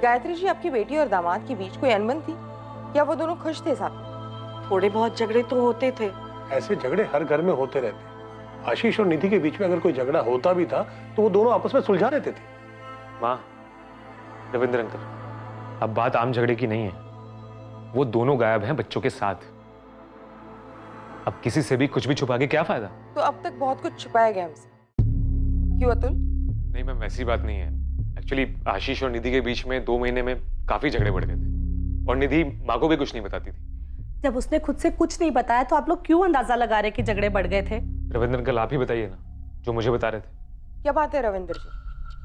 गायत्री जी, आपकी बेटी और दामाद के बीच कोई अनबन थी या वो दोनों खुश थे साथ में? थोड़े बहुत झगड़े तो होते थे। ऐसे झगड़े हर घर में होते रहते। आशीष और निधि के बीच में अगर कोई झगड़ा होता भी था तो वो दोनों आपस में सुलझा लेते थे। माँ, रविंद्र अंकल, अब बात आम झगड़े की नहीं है। वो दोनों गायब हैं बच्चों के साथ। अब किसी से भी कुछ भी छुपा के क्या फायदा? तो अब तक बहुत कुछ छुपाया गया हमसे, क्यों अतुल? नहीं मैम, वैसी बात नहीं है। एक्चुअली आशीष और निधि के बीच में 2 महीने में काफी झगड़े बढ़ गए थे और निधि माँ को भी कुछ नहीं बताती थी। जब उसने खुद से कुछ नहीं बताया तो आप लोग क्यों अंदाजा लगा रहे कि झगड़े बढ़ गए थे? रविंद्र अंकल, आप ही बताइए ना, जो मुझे बता रहे थे। क्या बात है रविंद्र जी,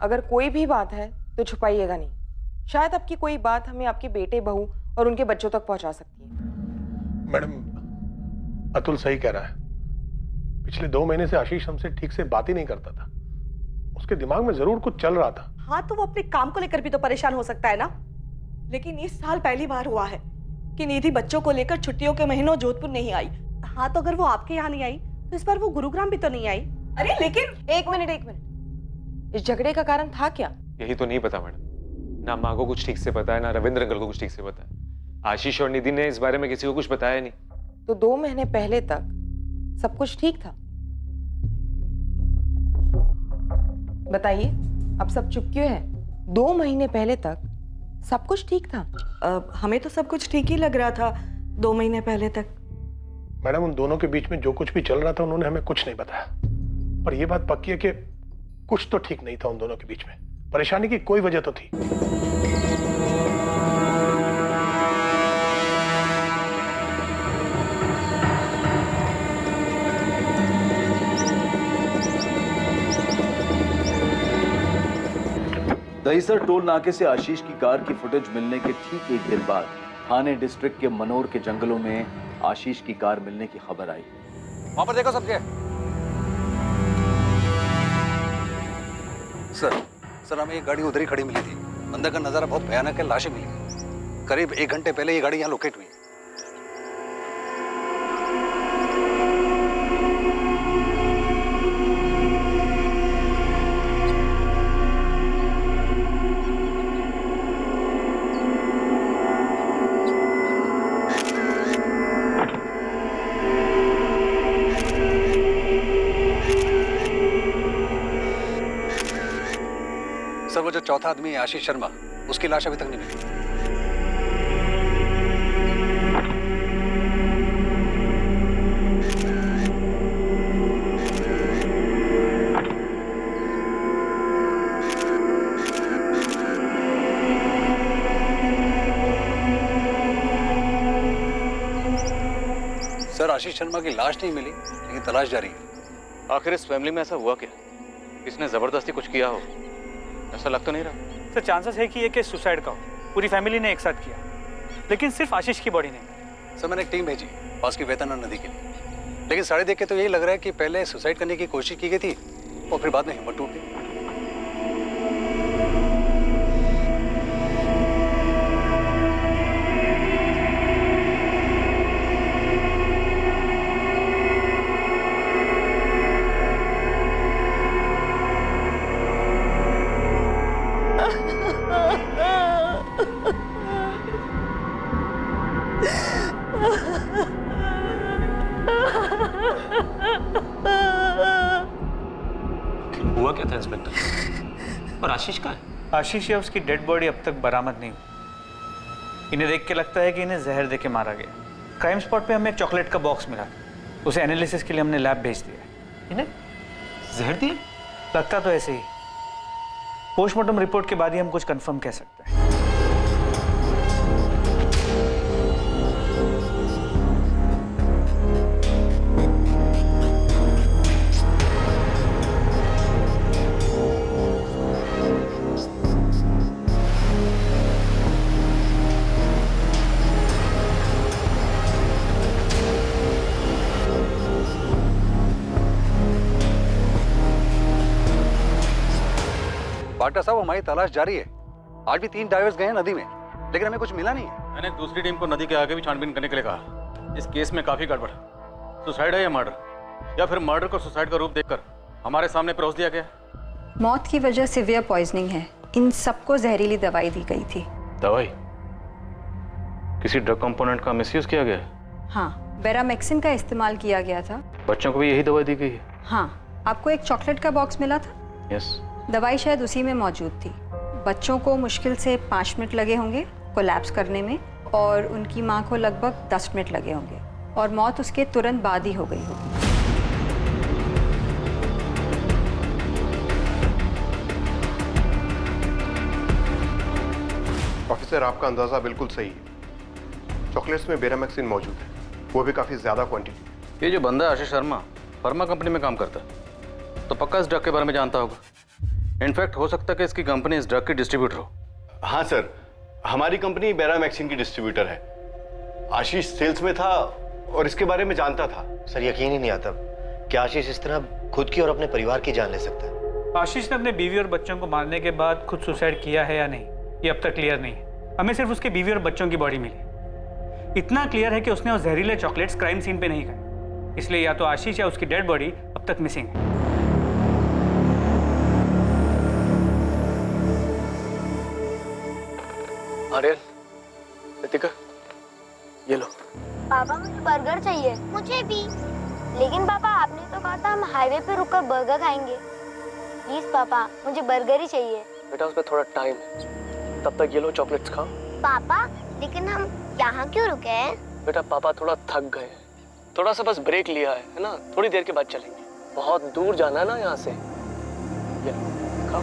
अगर कोई भी बात है तो छुपाइएगा नहीं। शायद आपकी कोई बात हमें आपके बेटे, बहू और उनके बच्चों तक पहुंचा सकती है। मैडम, अतुल सही कह रहा है। पिछले 2 महीने से आशीष हमसे ठीक से बात ही नहीं करता था। उसके दिमाग में जरूर कुछ चल रहा था। हाँ, तो वो अपने काम को लेकर भी तो परेशान हो सकता है ना। लेकिन इस साल पहली बार हुआ है कि निधि बच्चों को लेकर छुट्टियों के महीनों जोधपुर नहीं आई। हाँ, तो अगर वो आपके यहाँ नहीं आई तो इस बार वो गुरुग्राम भी तो नहीं आई। अरे लेकिन एक मिनट, इस झगड़े का कारण था क्या? यही तो नहीं पता मैडम। ना माँ को कुछ ठीक से पता है, ना रविंद्र अंकल को कुछ ठीक से पता है। आशीष और निधि ने इस बारे में किसी को कुछ बताया नहीं। तो 2 महीने पहले तक सब कुछ ठीक था। बताइए, अब सब चुप क्यों है? 2 महीने पहले तक सब कुछ ठीक था। हमें तो सब कुछ ठीक ही लग रहा था 2 महीने पहले तक। मैडम, उन दोनों के बीच में जो कुछ भी चल रहा था उन्होंने हमें कुछ नहीं बताया। पर यह बात पक्की है कि कुछ तो ठीक नहीं था उन दोनों के बीच में। परेशानी की कोई वजह तो थी। दहीसर टोल नाके से आशीष की कार की फुटेज मिलने के ठीक 1 दिन बाद थाने डिस्ट्रिक्ट के मनोर के जंगलों में आशीष की कार मिलने की खबर आई। वहां पर देखो सबके। सर हमें ये गाड़ी उधर ही खड़ी मिली थी। अंदर का नजारा बहुत भयानक है। लाशें मिली। करीब 1 घंटे पहले ये गाड़ी यहाँ लोकेट हुई। सर वो जो चौथा आदमी है आशीष शर्मा, उसकी लाश अभी तक नहीं मिली। सर आशीष शर्मा की लाश नहीं मिली, लेकिन तलाश जारी है। आखिर इस फैमिली में ऐसा हुआ क्या? किसने जबरदस्ती कुछ किया हो? ऐसा लग तो नहीं रहा। सर चांसेस है कि ये केस सुसाइड का हो। पूरी फैमिली ने एक साथ किया, लेकिन सिर्फ आशीष की बॉडी नहीं। सर मैंने एक टीम भेजी पास की वेतन नदी के लिए, लेकिन सारे देख के तो यही लग रहा है कि पहले सुसाइड करने की कोशिश की गई थी और फिर बाद में हिम्मत टूट गई। हुआ क्या था इंस्पेक्टर? और आशीष कहाँ है? आशीष या उसकी डेड बॉडी अब तक बरामद नहीं हुई। इन्हें देख के लगता है कि इन्हें जहर दे के मारा गया। क्राइम स्पॉट पे हमें एक चॉकलेट का बॉक्स मिला, उसे एनालिसिस के लिए हमने लैब भेज दिया। इन्हें जहर दिया? लगता तो ऐसे ही। पोस्टमार्टम रिपोर्ट के बाद ही हम कुछ कंफर्म कह सकते हैं। डॉक्टर साहब हमारी तलाश जारी है। आज भी 3 डाइवर्स गए हैं नदी में, लेकिन हमें कुछ मिला नहीं है। मैंने दूसरी टीम को नदी के आगे भी छानबीन करने के लिए कहा। इस केस में काफी गड़बड़ है। सुसाइड है या मर्डर, या फिर मर्डर को सुसाइड का रूप देकर हमारे सामने परोस दिया गया? मौत की वजह सिवियर पॉइजनिंग है। इन सबको जहरीली दवाई दी गई थी। दवाई? किसी ड्रग कंपोनेंट का मिसयूज किया गया है? हाँ, बेरामेक्सिन का इस्तेमाल किया गया था। बच्चों को भी यही दवाई दी गई है? हाँ, आपको एक चॉकलेट का बॉक्स मिला था। यस। दवाई शायद उसी में मौजूद थी। बच्चों को मुश्किल से 5 मिनट लगे होंगे कोलैप्स करने में, और उनकी माँ को लगभग 10 मिनट लगे होंगे, और मौत उसके तुरंत बाद ही हो गई होगी। ऑफिसर, आपका अंदाजा बिल्कुल सही है। चॉकलेट्स में बेरामेक्सिन मौजूद है, वो भी काफी ज्यादा क्वांटिटी। ये जो बंदा है आशीष शर्मा, फार्मा कंपनी में काम करता है, तो पक्का इस ड्रग के बारे में जानता होगा। इनफैक्ट हो सकता है कि इसकी कंपनी इस ड्रग की डिस्ट्रीब्यूटर हो। हाँ सर, हमारी कंपनी बेरामेक्सिन की डिस्ट्रीब्यूटर है। आशीष सेल्स में था और इसके बारे में जानता था। सर, यकीन ही नहीं आता कि आशीष इस तरह खुद की और अपने परिवार की जान ले सकता है। आशीष ने अपने बीवी और बच्चों को मारने के बाद खुद सुसाइड किया है या नहीं, ये अब तक क्लियर नहीं है। हमें सिर्फ उसके बीवी और बच्चों की बॉडी मिली। इतना क्लियर है कि उसने वो जहरीले चॉकलेट्स क्राइम सीन पे नहीं खाए, इसलिए या तो आशीष या उसकी डेड बॉडी अब तक मिसिंग है। आर्यन, रितिका, ये लो। पापा, मुझे बर्गर चाहिए। मुझे भी। लेकिन पापा, आपने तो कहा था हम हाईवे पे रुककर बर्गर खाएंगे। प्लीज पापा, मुझे बर्गर ही चाहिए। बेटा, उसमें थोड़ा टाइम है, तब तक ये लो चॉकलेट्स खाओ। पापा, लेकिन हम यहाँ क्यों रुके हैं? बेटा, पापा थोड़ा थक गए हैं, थोड़ा सा बस ब्रेक लिया है ना, थोड़ी देर के बाद चलेंगे। बहुत दूर जाना है ना यहाँ से। ये लो, खाओ।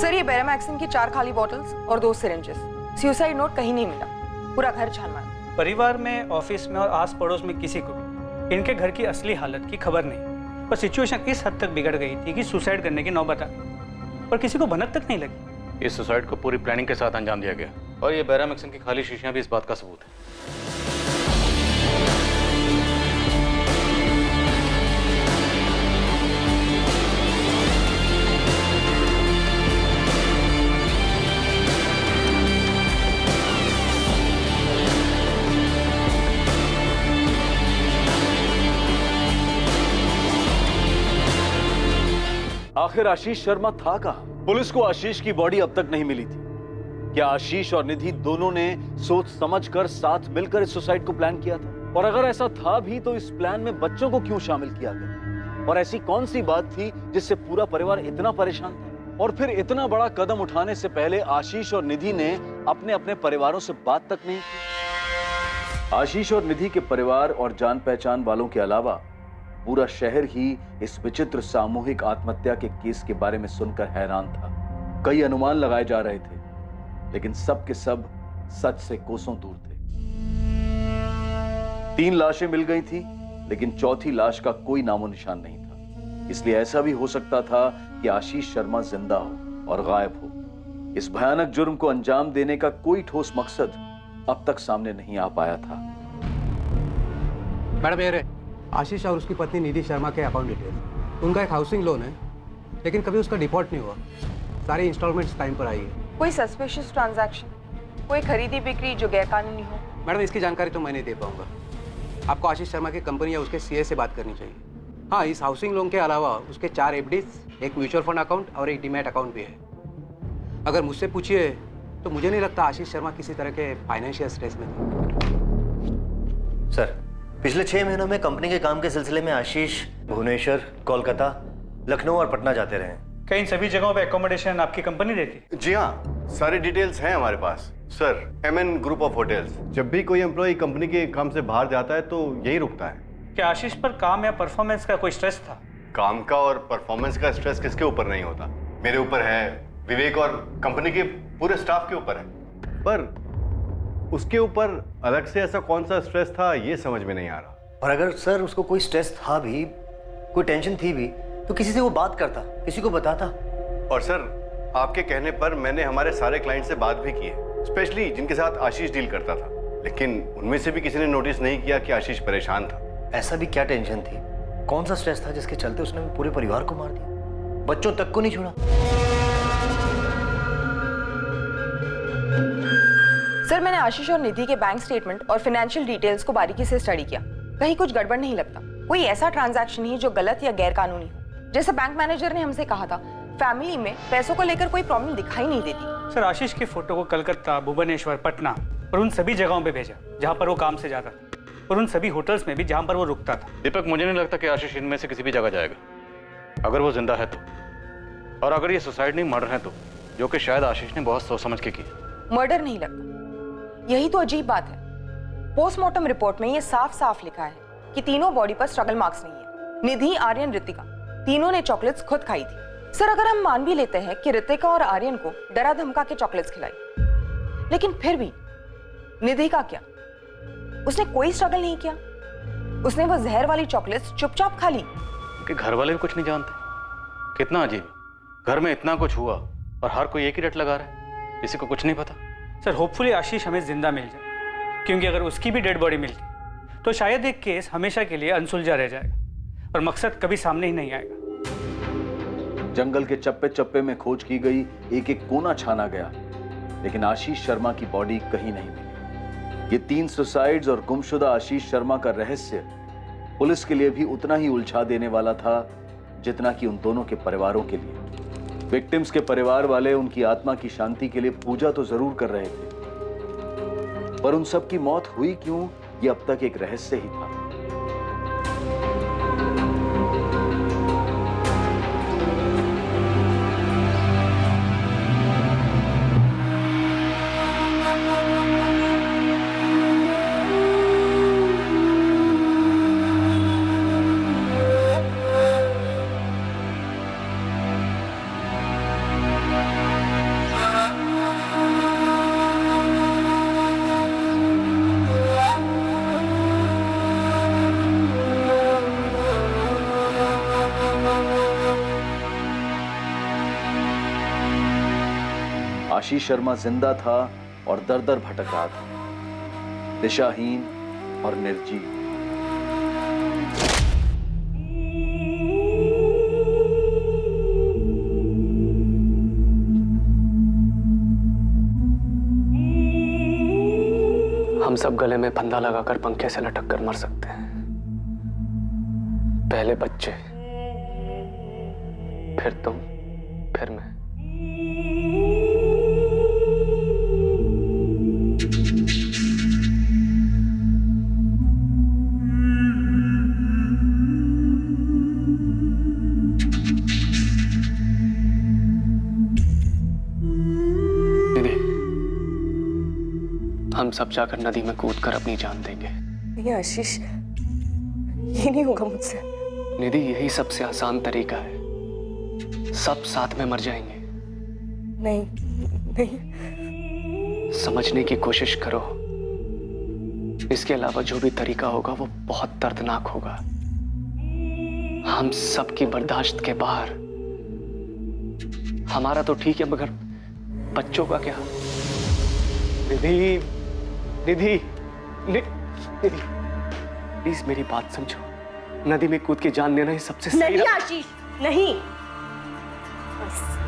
सर, ये बेरामैक्सिन की 4 खाली बॉटल्स और 2 सिरिंजेस। सुसाइड नोट कहीं नहीं मिला, पूरा घर छान मारा। परिवार में, ऑफिस में और आस पड़ोस में किसी को भी इनके घर की असली हालत की खबर नहीं, पर सिचुएशन इस हद तक बिगड़ गई थी कि सुसाइड करने की नौबत आ गई, पर किसी को भनक तक नहीं लगी। इस सुसाइड को पूरी प्लानिंग के साथ अंजाम दिया गया, और ये बेरामेक्सिन की खाली शीशियां भी इस बात का सबूत है। आखिर आशीष शर्मा था कहां? पुलिस को आशीष की बॉडी अब तक नहीं मिली थी। क्या आशीष और निधि दोनों ने सोच समझकर साथ मिलकर इस सुसाइड को प्लान किया था? और अगर ऐसा था भी तो इस प्लान में बच्चों को क्यों शामिल किया गया? और ऐसी कौन सी बात थी जिससे पूरा परिवार इतना परेशान था? और फिर इतना बड़ा कदम उठाने से पहले आशीष और निधि ने अपने अपने परिवारों से बात तक नहीं की। आशीष और निधि के परिवार और जान पहचान वालों के अलावा पूरा शहर ही इस विचित्र सामूहिक आत्महत्या के केस के बारे में सुनकर हैरान था। कई अनुमान लगाए जा रहे थे, लेकिन सब के सब सच से कोसों दूर थे। 3 लाशें मिल गई थी, लेकिन चौथी लाश का कोई नामो निशान नहीं था। इसलिए ऐसा भी हो सकता था कि आशीष शर्मा जिंदा हो और गायब हो। इस भयानक जुर्म को अंजाम देने का कोई ठोस मकसद अब तक सामने नहीं आ पाया था। मैडम, ये आशीष और उसकी पत्नी निधि शर्मा के अकाउंट डिटेल्स। उनका एक हाउसिंग लोन है, लेकिन कभी उसका डिफॉल्ट नहीं हुआ। सारी इंस्टॉलमेंट्स टाइम पर आई है। कोई सस्पिशियस ट्रांजैक्शन, कोई खरीदी बिक्री जो गैरकानूनी हो? मैडम, इसकी जानकारी तो मैं नहीं दे पाऊंगा। आपको आशीष शर्मा की कंपनी या उसके सीए से बात करनी चाहिए। हाँ, इस हाउसिंग लोन के अलावा उसके 4 एफडीज, एक म्यूचुअल फंड अकाउंट और एक डीमैट अकाउंट भी है। अगर मुझसे पूछिए तो मुझे नहीं लगता आशीष शर्मा किसी तरह के फाइनेंशियल स्ट्रेस में था। सर, पिछले 6 महीनों में कंपनी के काम के सिलसिले में आशीष भुवनेश्वर, कोलकाता, लखनऊ और पटना जाते रहे हैं। क्या इन सभी जगहों पे एकोमोडेशन आपकी कंपनी देती है? जी हाँ, सारी डिटेल्स हैं हमारे पास। Sir, MN group of hotels. जब भी कोई एम्प्लॉय कंपनी के काम से बाहर जाता है तो यही रुकता है। क्या आशीष पर काम या परफॉर्मेंस का कोई स्ट्रेस था? काम का और परफॉर्मेंस का स्ट्रेस किसके ऊपर नहीं होता? मेरे ऊपर है, विवेक और कंपनी के पूरे स्टाफ के ऊपर है। पर उसके ऊपर अलग से ऐसा कौन सा स्ट्रेस था, ये समझ में नहीं आ रहा। और अगर सर उसको कोई स्ट्रेस था भी, कोई टेंशन थी भी, तो किसी से वो बात करता, किसी को बताता। और सर, आपके कहने पर मैंने हमारे सारे क्लाइंट से बात भी की है, स्पेशली जिनके साथ आशीष डील करता था, लेकिन उनमें से भी किसी ने नोटिस नहीं किया कि आशीष परेशान था। ऐसा भी क्या टेंशन थी, कौन सा स्ट्रेस था जिसके चलते उसने पूरे परिवार को मार दिया, बच्चों तक को नहीं छोड़ा? सर, मैंने आशीष और निधि के बैंक स्टेटमेंट और फाइनेंशियल डिटेल्स को बारीकी से स्टडी किया। कहीं कुछ गड़बड़ नहीं लगता। कोई ऐसा ट्रांजैक्शन नहीं जो गलत या गैर कानूनी हो। जैसे बैंक मैनेजर ने हमसे कहा था, फैमिली में पैसों को लेकर कोई प्रॉब्लम दिखाई नहीं देती। सर, आशीष की फोटो को कलकत्ता, भुवनेश्वर, पटना और उन सभी जगहों पे भेजा जहां पर वो काम से जाता था, और उन सभी होटल्स में भी जहां पर वो रुकता था। दीपक, मुझे नहीं लगता कि आशीष इनमें से किसी भी जगह जाएगा, अगर वो जिंदा है तो। और अगर ये सुसाइड नहीं, मर्डर है तो, जो कि शायद आशीष ने बहुत सोच समझ के की। मर्डर नहीं लगता। यही तो अजीब बात है। पोस्टमार्टम रिपोर्ट में ये साफ साफ लिखा है कि तीनों बॉडी पर स्ट्रगल मार्क्स नहीं है। निधि, आर्यन, ऋतिका, तीनों ने चॉकलेट्स खुद खाई थी। सर, अगर हम मान भी लेते हैं कि ऋतिका और आर्यन को डरा धमका के चॉकलेट्स खिलाई, लेकिन फिर भी निधि का क्या? उसने कोई स्ट्रगल नहीं किया। उसने वो जहर वाली चॉकलेट्स चुपचाप खा ली। कि घर वाले भी कुछ नहीं जानते। कितना अजीब है, घर में इतना कुछ हुआ और हर कोई एक ही रट लगा रहा है, किसी को कुछ नहीं पता। सर, होपफुली आशीष हमें जिंदा मिल जाए, क्योंकि अगर उसकी भी डेड बॉडी मिलती तो शायद एक केस हमेशा के लिए अनसुलझा रह जाएगा और मकसद कभी सामने ही नहीं आएगा। जंगल के चप्पे चप्पे में खोज की गई, एक एक कोना छाना गया, लेकिन आशीष शर्मा की बॉडी कहीं नहीं मिली। ये 3 सुसाइड्स और गुमशुदा आशीष शर्मा का रहस्य पुलिस के लिए भी उतना ही उलझा देने वाला था जितना कि उन दोनों के परिवारों के लिए। विक्टिम्स के परिवार वाले उनकी आत्मा की शांति के लिए पूजा तो जरूर कर रहे थे, पर उन सब की मौत हुई क्यों, ये अब तक एक रहस्य ही था। आशीष शर्मा जिंदा था और दर दर भटक रहा था, दिशाहीन और निर्जीव। हम सब गले में फंदा लगाकर पंखे से लटक कर मर सकते हैं। पहले बच्चे, फिर तुम, फिर मैं। हम सब जाकर नदी में कूदकर अपनी जान देंगे। नहीं आशीष, ये नहीं होगा मुझसे। निधि, यही सबसे आसान तरीका है, सब साथ में मर जाएंगे। नहीं नहीं, समझने की कोशिश करो। इसके अलावा जो भी तरीका होगा वो बहुत दर्दनाक होगा, हम सबकी बर्दाश्त के बाहर। हमारा तो ठीक है, मगर बच्चों का क्या? निधि, निधि, निधि, प्लीज मेरी बात समझो। नदी में कूद के जान लेना ही सबसे सही। नहीं आशीष, नहीं। बस।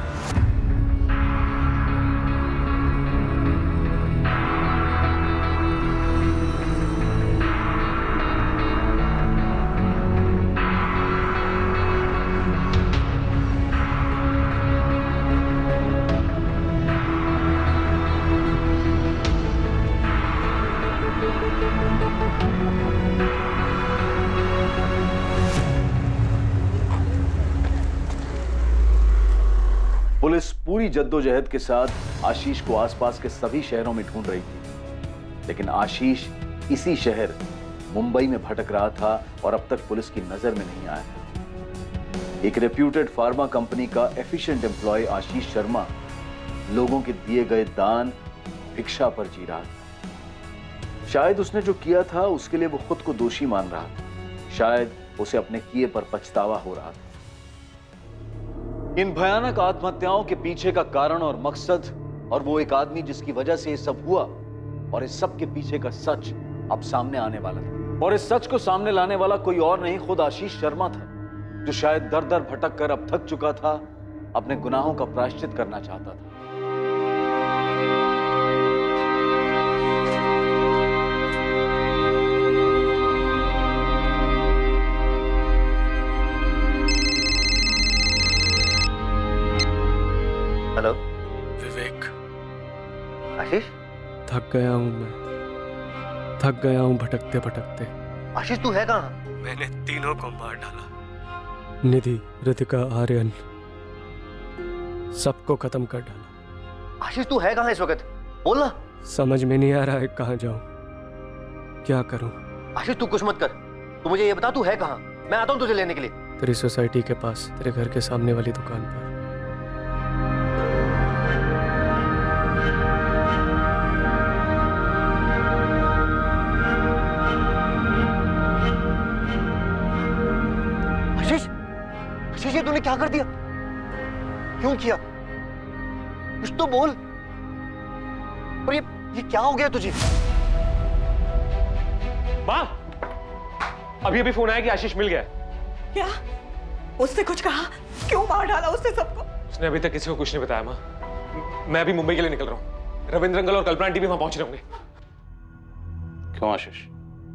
पुलिस पूरी जद्दोजहद के साथ आशीष को आसपास के सभी शहरों में ढूंढ रही थी, लेकिन आशीष इसी शहर मुंबई में भटक रहा था और अब तक पुलिस की नजर में नहीं आया था। एक रेप्यूटेड फार्मा कंपनी का एफिशिएंट एम्प्लॉय आशीष शर्मा लोगों के दिए गए दान भिक्षा पर जी रहा था। शायद उसने जो किया था उसके लिए वो खुद को दोषी मान रहा था, शायद उसे अपने किए पर पछतावा हो रहा था। इन भयानक आत्महत्याओं के पीछे का कारण और मकसद और वो एक आदमी जिसकी वजह से ये सब हुआ और इस सब के पीछे का सच अब सामने आने वाला था। और इस सच को सामने लाने वाला कोई और नहीं, खुद आशीष शर्मा था, जो शायद दर दर भटक कर अब थक चुका था, अपने गुनाहों का प्रायश्चित करना चाहता था। हेलो विवेक, आशीष। थक गया हूं मैं, थक गया हूं भटकते भटकते। आशीष तू है कहाँ? मैंने तीनों को मार डाला, निधि, रितिका, आर्यन, सबको खत्म कर डाला। आशीष तू है कहाँ इस वक्त? बोल ना। समझ में नहीं आ रहा है कहाँ जाऊं, क्या करूं। आशीष तू कुछ मत कर, तू मुझे ये बता तू है कहाँ, मैं आता हूँ तुझे लेने के लिए। तेरी सोसाइटी के पास, तेरे घर के सामने वाली दुकान पर। आशीष ये तूने क्या कर दिया? क्यों किया? कुछ तो बोल। और ये क्या हो गया तुझे? माँ, अभी अभी फोन आया कि आशीष मिल गया। क्या? उसने कुछ कहा? क्यों मार डाला उसने सबको? उसने अभी तक किसी को कुछ नहीं बताया माँ। मैं अभी मुंबई के लिए निकल रहा हूँ। रविंद्र अंकल और कल्पना आंटी भी वहां पहुंच रहे होंगे। क्यों आशीष,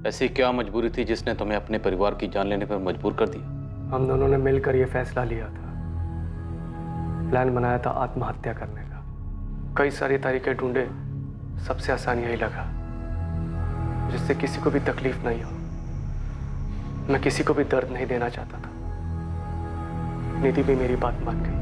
ऐसी क्या मजबूरी थी जिसने तुम्हें अपने परिवार की जान लेने पर मजबूर कर दिया? हम दोनों ने मिलकर यह फैसला लिया था, प्लान बनाया था आत्महत्या करने का। कई सारी तरीके ढूंढे, सबसे आसान यही लगा जिससे किसी को भी तकलीफ नहीं हो। मैं किसी को भी दर्द नहीं देना चाहता था। निधि भी मेरी बात मान गई।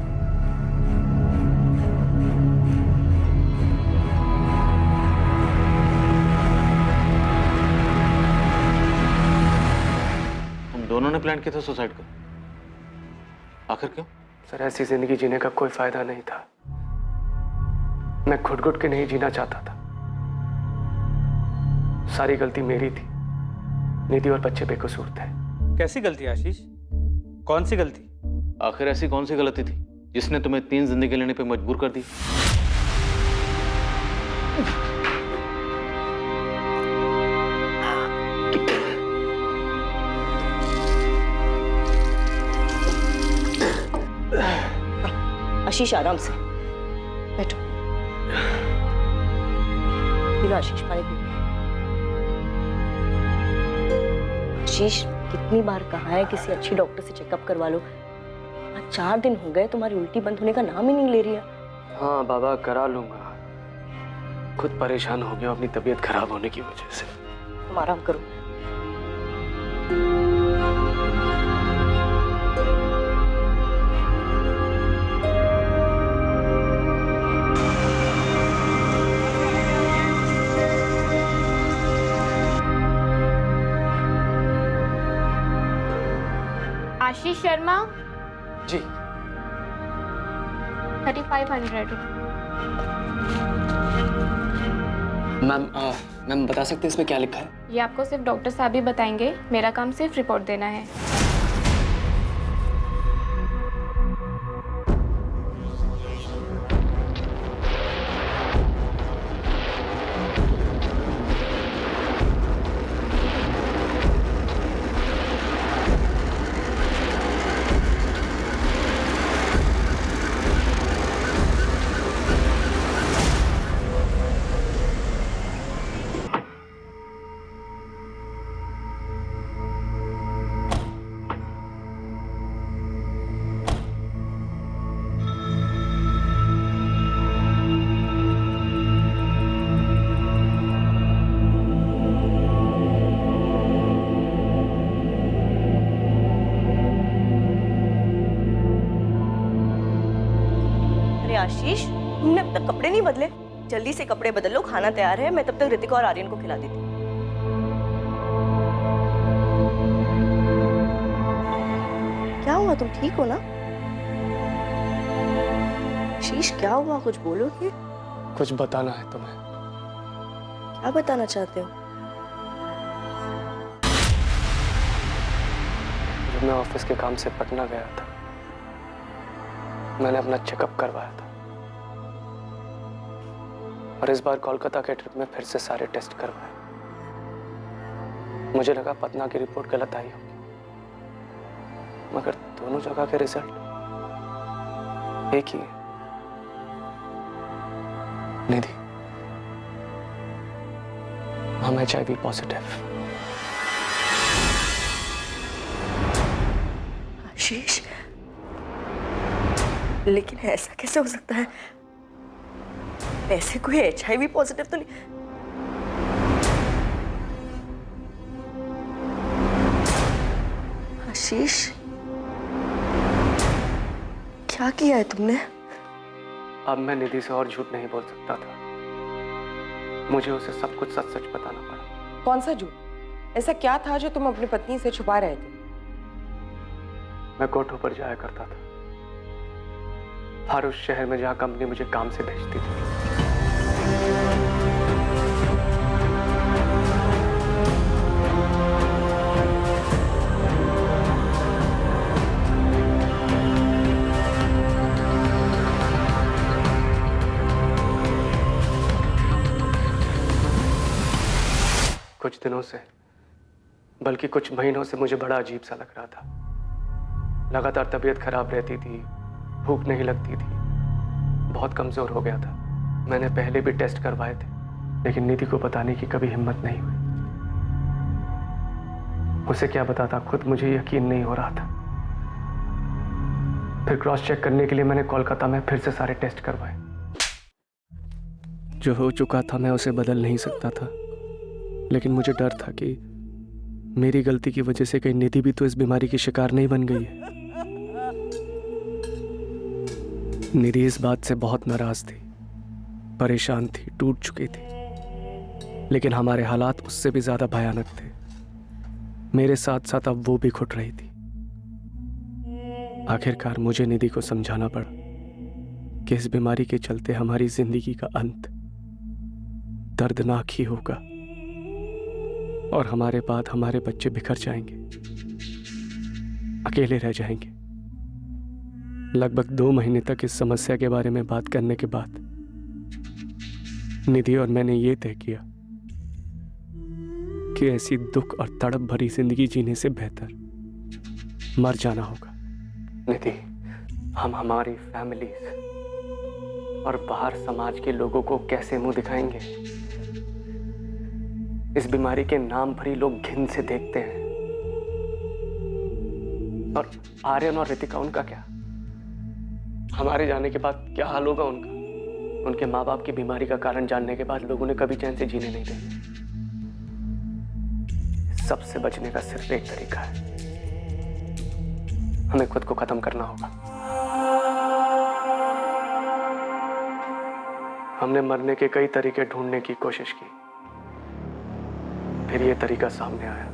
तुम दोनों ने प्लान किया था सुसाइड का, आखिर क्यों? सर ऐसी जिंदगी जीने का कोई फायदा नहीं था। मैं घुट घुट के नहीं जीना चाहता था। सारी गलती मेरी थी, निधि और बच्चे बेकसूर थे। कैसी गलती आशीष? कौन सी गलती? आखिर ऐसी कौन सी गलती थी जिसने तुम्हें 3 जिंदगी लेने पे मजबूर कर दी? आशीष आराम से बैठो। पी लो आशीष, पानी पी लो। आशीष, कितनी बार कहा है किसी अच्छी डॉक्टर से चेकअप करवा लो। आज 4 दिन हो गए, तुम्हारी उल्टी बंद होने का नाम ही नहीं ले रही है। हाँ बाबा, करा लूंगा। खुद परेशान हो गया अपनी तबीयत खराब होने की वजह से। तुम आराम करो। आशीष शर्मा जी। 3500। मैम बता सकते हैं इसमें क्या लिखा है? ये आपको सिर्फ डॉक्टर साहब ही बताएंगे, मेरा काम सिर्फ रिपोर्ट देना है। आशीष, तुमने अब तक कपड़े नहीं बदले? जल्दी से कपड़े बदल लो, खाना तैयार है, मैं तब तक ऋतिका और आर्यन को खिला देती हूँ। क्या हुआ, तुम ठीक हो ना? आशीष क्या हुआ, कुछ बोलोगे? कुछ बताना है तुम्हें। क्या बताना चाहते हो? जब मैं ऑफिस के काम से पटना गया था, मैंने अपना चेकअप करवाया था और इस बार कोलकाता के ट्रिप में फिर से सारे टेस्ट करवाए। मुझे लगा पटना की रिपोर्ट गलत आई होगी, मगर दोनों जगह के रिजल्ट एक ही है। निधि, हम HIV पॉजिटिव। आशीष, लेकिन ऐसा कैसे हो सकता है? ऐसे कोई HIV पॉजिटिव तो नहीं। आशीष, क्या किया है तुमने? अब मैं निधि से और झूठ नहीं बोल सकता था। मुझे उसे सब कुछ सच सच बताना पड़ा। कौन सा झूठ? ऐसा क्या था जो तुम अपनी पत्नी से छुपा रहे थे? मैं कोठों पर जाया करता था, हर उस शहर में जहां कंपनी मुझे काम से भेजती थी। कुछ दिनों से, बल्कि कुछ महीनों से मुझे बड़ा अजीब सा लग रहा था। लगातार तबीयत खराब रहती थी, भूख नहीं लगती थी, बहुत कमजोर हो गया था। मैंने पहले भी टेस्ट करवाए थे, लेकिन निधि को बताने की कभी हिम्मत नहीं हुई। उसे क्या बताता, खुद मुझे यकीन नहीं हो रहा था। फिर क्रॉस चेक करने के लिए मैंने कोलकाता में फिर से सारे टेस्ट करवाए। जो हो चुका था मैं उसे बदल नहीं सकता था, लेकिन मुझे डर था कि मेरी गलती की वजह से कहीं निधि भी तो इस बीमारी की शिकार नहीं बन गई है। निधि इस बात से बहुत नाराज थी, परेशान थी, टूट चुकी थी, लेकिन हमारे हालात उससे भी ज्यादा भयानक थे। मेरे साथ साथ अब वो भी घुट रही थी। आखिरकार मुझे निधि को समझाना पड़ा कि इस बीमारी के चलते हमारी जिंदगी का अंत दर्दनाक ही होगा और हमारे बाद हमारे बच्चे बिखर जाएंगे, अकेले रह जाएंगे। लगभग 2 महीने तक इस समस्या के बारे में बात करने के बाद निधि और मैंने ये तय किया कि ऐसी दुख और तड़प भरी जिंदगी जीने से बेहतर मर जाना होगा। निधि, हम हमारी फैमिलीज और बाहर समाज के लोगों को कैसे मुंह दिखाएंगे? इस बीमारी के नाम पर ही लोग घिन से देखते हैं। और आर्यन और ऋतिका, उनका क्या? हमारे जाने के बाद क्या हाल होगा उनका? उनके माँ बाप की बीमारी का कारण जानने के बाद लोगों ने कभी चैन से जीने नहीं देंगे। सबसे बचने का सिर्फ एक तरीका है, हमें खुद को खत्म करना होगा। हमने मरने के कई तरीके ढूंढने की कोशिश की, फिर ये तरीका सामने आया।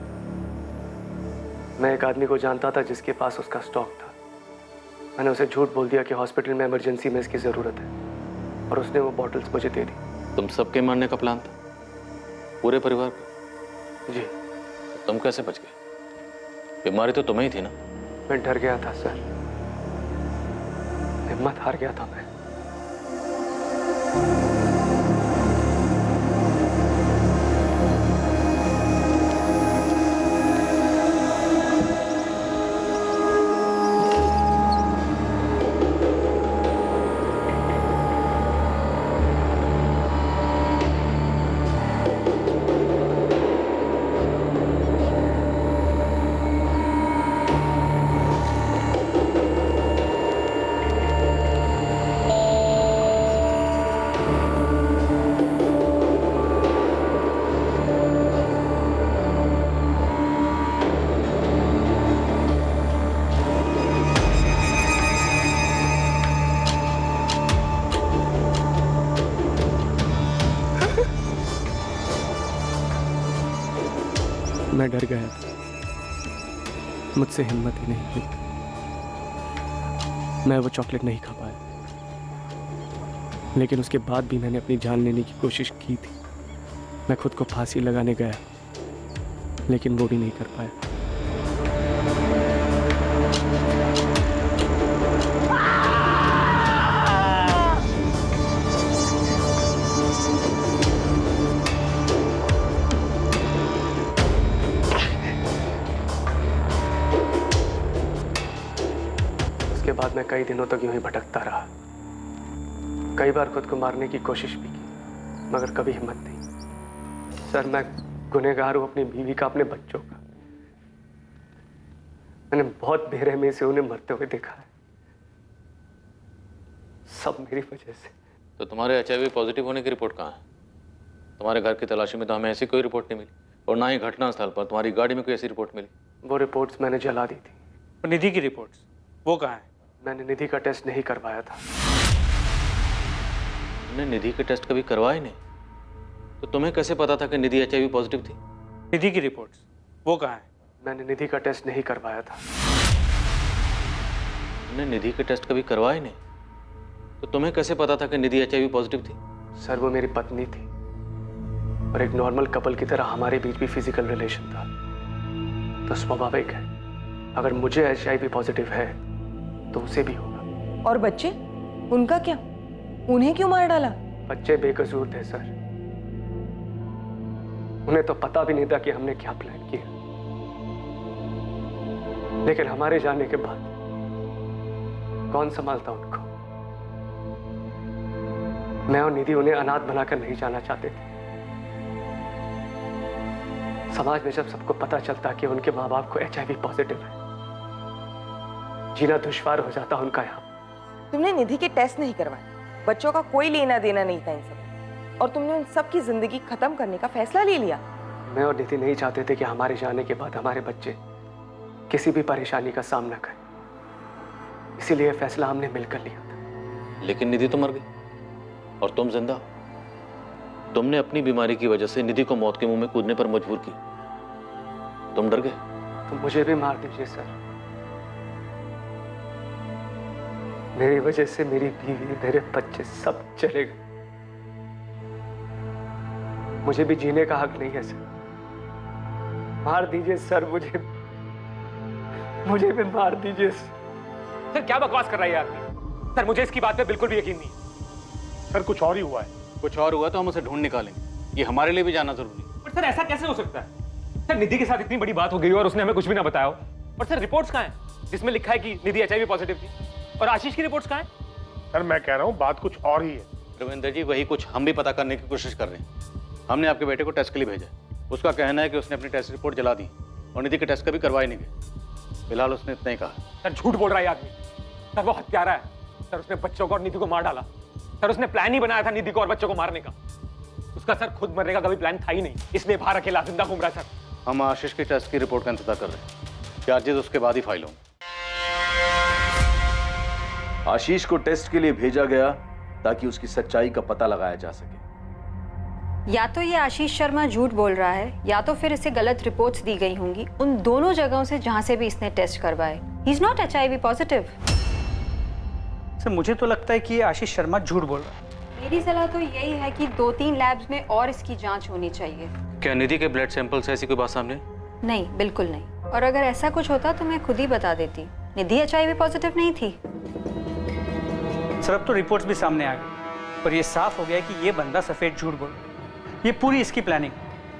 मैं एक आदमी को जानता था जिसके पास उसका स्टॉक था। मैंने उसे झूठ बोल दिया कि हॉस्पिटल में इमरजेंसी में इसकी ज़रूरत है, और उसने वो बॉटल्स मुझे दे दी। तुम सबके मारने का प्लान था, पूरे परिवार का? जी। तुम कैसे बच गए? बीमारी तो तुम्हें ही थी ना? मैं डर गया था सर, हिम्मत हार गया था मैं। मैं डर गया था, मुझसे हिम्मत ही नहीं हुई। मैं वो चॉकलेट नहीं खा पाया, लेकिन उसके बाद भी मैंने अपनी जान लेने की कोशिश की थी। मैं खुद को फांसी लगाने गया, लेकिन वो भी नहीं कर पाया। उसके बाद मैं कई दिनों तक यूं ही भटकता रहा। कई बार खुद को मारने की कोशिश भी की, मगर कभी हिम्मत नहीं। सर, मैं गुनहगार हूं अपनी बीवी का, अपने बच्चों का। मैंने बहुत बेरहमी से उन्हें मरते हुए देखा है, सब मेरी वजह से। तो तुम्हारे HIV पॉजिटिव होने की रिपोर्ट कहाँ है? तुम्हारे घर की तलाशी में तो हमें ऐसी कोई रिपोर्ट नहीं मिली, और ना ही घटनास्थल पर तुम्हारी गाड़ी में कोई ऐसी रिपोर्ट मिली। वो रिपोर्ट्स मैंने जला दी थी। और निधि की रिपोर्ट्स वो कहाँ है? मैंने निधि का टेस्ट नहीं करवाया था। तुमने निधि के टेस्ट कभी करवाए नहीं, तो तुम्हें कैसे पता था कि निधि HIV पॉजिटिव थी? निधि की रिपोर्ट्स वो कहाँ है? मैंने निधि का टेस्ट नहीं करवाया था। तुमने निधि के टेस्ट कभी करवाए नहीं, तो तुम्हें कैसे पता था कि निधि HIV पॉजिटिव थी? सर, वो मेरी पत्नी थी, और एक नॉर्मल कपल की तरह हमारे बीच भी फिजिकल रिलेशन था। तो स्वाभाविक है, अगर मुझे HIV पॉजिटिव है तो उसे भी होगा। और बच्चे, उनका क्या? उन्हें क्यों मार डाला? बच्चे बेकसूर थे सर, उन्हें तो पता भी नहीं था कि हमने क्या प्लान किया। लेकिन हमारे जाने के बाद कौन संभालता उनको? मैं और निधि उन्हें अनाथ बनाकर नहीं जाना चाहते थे। समाज में जब सबको पता चलता कि उनके माँ बाप को HIV पॉजिटिव है, जीना दुश्वार हो जाता उनका यहाँ। तुमने निधि के टेस्ट नहीं करवाए, बच्चों का कोई लेना देना नहीं था इन सब, और तुमने उन सब की जिंदगी खत्म करने का फैसला ले लिया। मैं और निधि नहीं चाहते थे कि हमारे जाने के बाद हमारे बच्चे किसी भी परेशानी का सामना करें, इसीलिए फैसला हमने मिलकर लिया था। लेकिन निधि तो मर गई और तुम जिंदा। तुमने अपनी बीमारी की वजह से निधि को मौत के मुंह में कूदने पर मजबूर किया। तुम डर गए। तो मुझे भी मार दीजिए सर, मेरी वजह से मेरी बीवी, मेरे बच्चे सब चले गए। मुझे भी जीने का हक नहीं है सर, मार दीजिए सर, मुझे भी मार दीजिए सर। क्या बकवास कर रहा है आदमी? सर, मुझे इसकी बात पे बिल्कुल भी यकीन नहीं। सर, कुछ और ही हुआ है। कुछ और हुआ तो हम उसे ढूंढ निकालेंगे, ये हमारे लिए भी जानना जरूरी है। पर सर, ऐसा कैसे हो सकता है? सर, निधि के साथ इतनी बड़ी बात हो गई और उसने हमें कुछ भी ना बताया हो। और सर, रिपोर्ट्स कहाँ हैं जिसमें लिखा है कि निधि HIV पॉजिटिव थी? और आशीष की रिपोर्ट्स कहाँ हैं? सर, मैं कह रहा हूँ बात कुछ और ही है। रविंद्र जी, वही कुछ हम भी पता करने की कोशिश कर रहे हैं। हमने आपके बेटे को टेस्ट के लिए भेजा। उसका कहना है कि उसने अपनी टेस्ट रिपोर्ट जला दी और निधि के टेस्ट कभी करवाए नहीं गए। फिलहाल उसने इतना ही कहा। सर, झूठ बोल रहा है आदमी। सर, वो हत्यारा है। सर, उसने बच्चों को और निधि को मार डाला। सर, उसने प्लान ही बनाया था निधि को और बच्चों को मारने का। उसका सर खुद मरने का कभी प्लान था ही नहीं, इसलिए बाहर अकेला जिंदा घूम रहा है। सर, हम आशीष की टेस्ट की रिपोर्ट का इंतजार कर रहे हैं। चार्जेस उसके बाद ही फाइल होंगे। आशीष को टेस्ट के लिए भेजा गया ताकि उसकी सच्चाई का पता लगाया जा सके। या तो ये आशीष शर्मा झूठ बोल रहा है, या तो फिर इसे गलत रिपोर्ट्स दी गई होंगी उन दोनों जगहों से जहां से भी इसने टेस्ट करवाए। He is not HIV positive. Sir, मुझे तो लगता है कि ये आशीष शर्मा झूठ बोल रहा है। मेरी सलाह तो यही है कि 2-3 लैब्स में और इसकी जांच होनी चाहिए। क्या निधि के ब्लड सैंपल से ऐसी कोई बात सामने? नहीं, बिल्कुल नहीं। और अगर ऐसा कुछ होता तो मैं खुद ही बता देती। निधि HIV पॉजिटिव नहीं थी। सर, अब तो रिपोर्ट्स भी सामने आ गई, पर ये साफ हो गया कि ये बंदा सफेद झूठ बोल रहा है। ये पूरी इसकी प्लानिंग।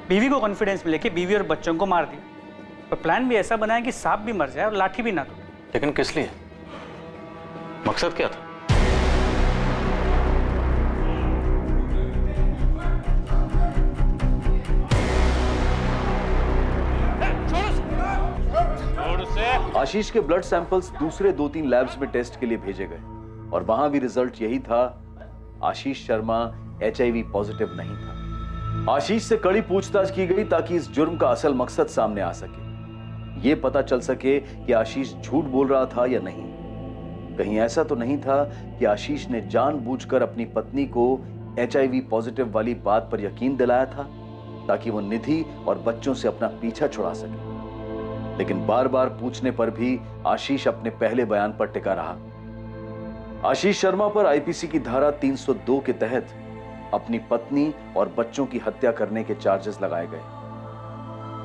बीवी को कॉन्फिडेंस में लेके बीवी और बच्चों को मार दिया, और प्लान भी ऐसा बनाया कि सांप भी मर जाए और लाठी भी ना टूटे। लेकिन किस लिए? मकसद क्या था? आशीष के ब्लड सैंपल्स दूसरे 2-3 लैब्स में टेस्ट के लिए भेजे गए और वहां भी रिजल्ट यही था, आशीष शर्मा HIV पॉजिटिव नहीं था। आशीष से कड़ी पूछताछ की गई ताकि इस जुर्म का असल मकसद सामने आ सके, यह पता चल सके कि आशीष झूठ बोल रहा था या नहीं। कहीं ऐसा तो नहीं था कि आशीष ने जानबूझकर अपनी पत्नी को HIV पॉजिटिव वाली बात पर यकीन दिलाया था ताकि वो निधि और बच्चों से अपना पीछा छुड़ा सके। लेकिन बार बार पूछने पर भी आशीष अपने पहले बयान पर टिका रहा। आशीष शर्मा पर आईपीसी की धारा 302 के तहत अपनी पत्नी और बच्चों की हत्या करने के चार्जेस लगाए गए।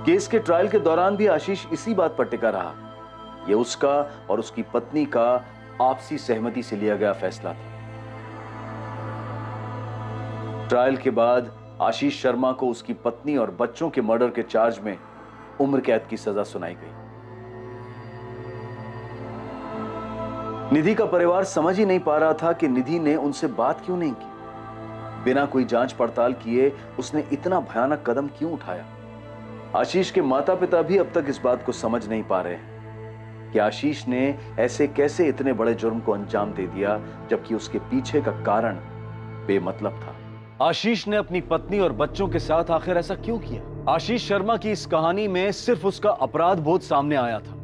केस के ट्रायल के दौरान भी आशीष इसी बात पर टिका रहा। यह उसका और उसकी पत्नी का आपसी सहमति से लिया गया फैसला था। ट्रायल के बाद आशीष शर्मा को उसकी पत्नी और बच्चों के मर्डर के चार्ज में उम्र कैद की सजा सुनाई गई। निधि का परिवार समझ ही नहीं पा रहा था कि निधि ने उनसे बात क्यों नहीं की। बिना कोई जांच पड़ताल किए उसने इतना भयानक कदम क्यों उठाया। आशीष के माता पिता भी अब तक इस बात को समझ नहीं पा रहे हैं कि आशीष ने ऐसे कैसे इतने बड़े जुर्म को अंजाम दे दिया, जबकि उसके पीछे का कारण बेमतलब था। आशीष ने अपनी पत्नी और बच्चों के साथ आखिर ऐसा क्यों किया? आशीष शर्मा की इस कहानी में सिर्फ उसका अपराध बोध सामने आया था।